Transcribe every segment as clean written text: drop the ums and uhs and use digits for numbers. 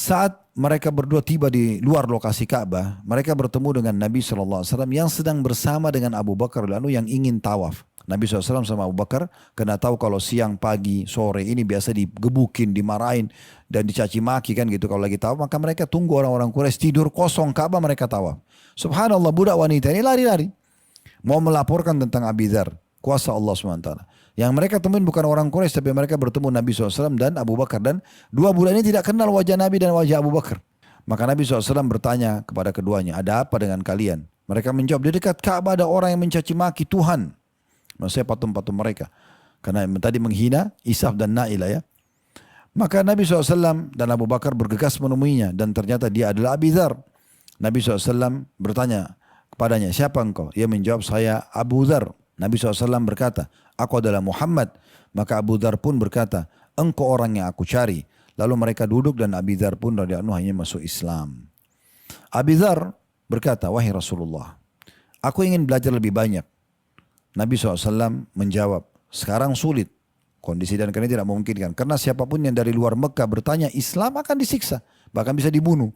Saat mereka berdua tiba di luar lokasi Ka'bah, mereka bertemu dengan Nabi SAW yang sedang bersama dengan Abu Bakar lalu yang ingin tawaf. Nabi SAW sama Abu Bakar kena tahu kalau siang, pagi, sore ini biasa digebukin, dimarahin dan dicaci maki kan gitu kalau lagi tawaf. Maka mereka tunggu orang-orang Quraisy tidur kosong Ka'bah mereka tawaf. Subhanallah budak wanita ini lari-lari. Mau melaporkan tentang Abi Dzar, kuasa Allah SWT. Yang mereka temuin bukan orang Quraisy tapi mereka bertemu Nabi SAW dan Abu Bakar. Dan dua budak ini tidak kenal wajah Nabi dan wajah Abu Bakar. Maka Nabi SAW bertanya kepada keduanya, ada apa dengan kalian? Mereka menjawab, di dekat Ka'bah ada orang yang mencaci maki Tuhan. Maksudnya patung-patung mereka. Karena tadi menghina Isaf dan Na'ilah ya. Maka Nabi SAW dan Abu Bakar bergegas menemuinya. Dan ternyata dia adalah Abi Dzar. Nabi SAW bertanya kepadanya, siapa engkau? Ia menjawab, saya Abu Dzar. Nabi SAW berkata, aku adalah Muhammad. Maka Abu Dzar pun berkata, engkau orang yang aku cari. Lalu mereka duduk dan Abi Dzar pun radhiyallahu anhu hanya masuk Islam. Abi Dzar berkata, wahai Rasulullah, aku ingin belajar lebih banyak. Nabi SAW menjawab, sekarang sulit. Kondisi dan karena tidak memungkinkan. Karena siapapun yang dari luar Mekah bertanya Islam akan disiksa. Bahkan bisa dibunuh.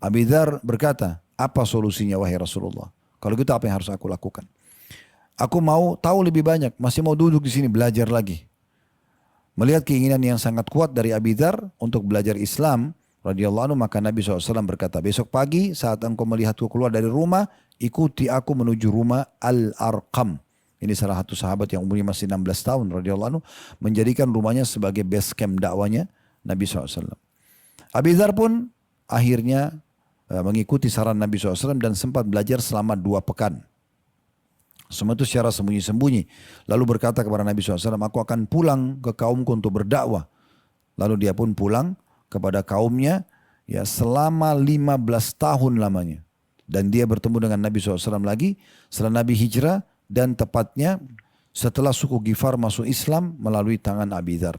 Abi Dzar berkata, apa solusinya wahai Rasulullah? Kalau gitu apa yang harus aku lakukan? Aku mau tahu lebih banyak, masih mau duduk di sini belajar lagi. Melihat keinginan yang sangat kuat dari Abi Dzar untuk belajar Islam, radhiyallahu anhu, maka Nabi SAW berkata, besok pagi saat engkau melihatku keluar dari rumah, ikuti aku menuju rumah Al-Arqam. Ini salah satu sahabat yang umurnya masih 16 tahun, radhiyallahu anhu, menjadikan rumahnya sebagai base camp dakwanya Nabi SAW. Abi Dzar pun akhirnya mengikuti saran Nabi SAW dan sempat belajar selama 2 pekan. Semua itu secara sembunyi-sembunyi. Lalu berkata kepada Nabi SAW, aku akan pulang ke kaumku untuk berdakwah. Lalu dia pun pulang kepada kaumnya ya selama 15 tahun lamanya. Dan dia bertemu dengan Nabi SAW lagi setelah Nabi hijrah dan tepatnya setelah suku Ghifar masuk Islam melalui tangan Abi Dzar.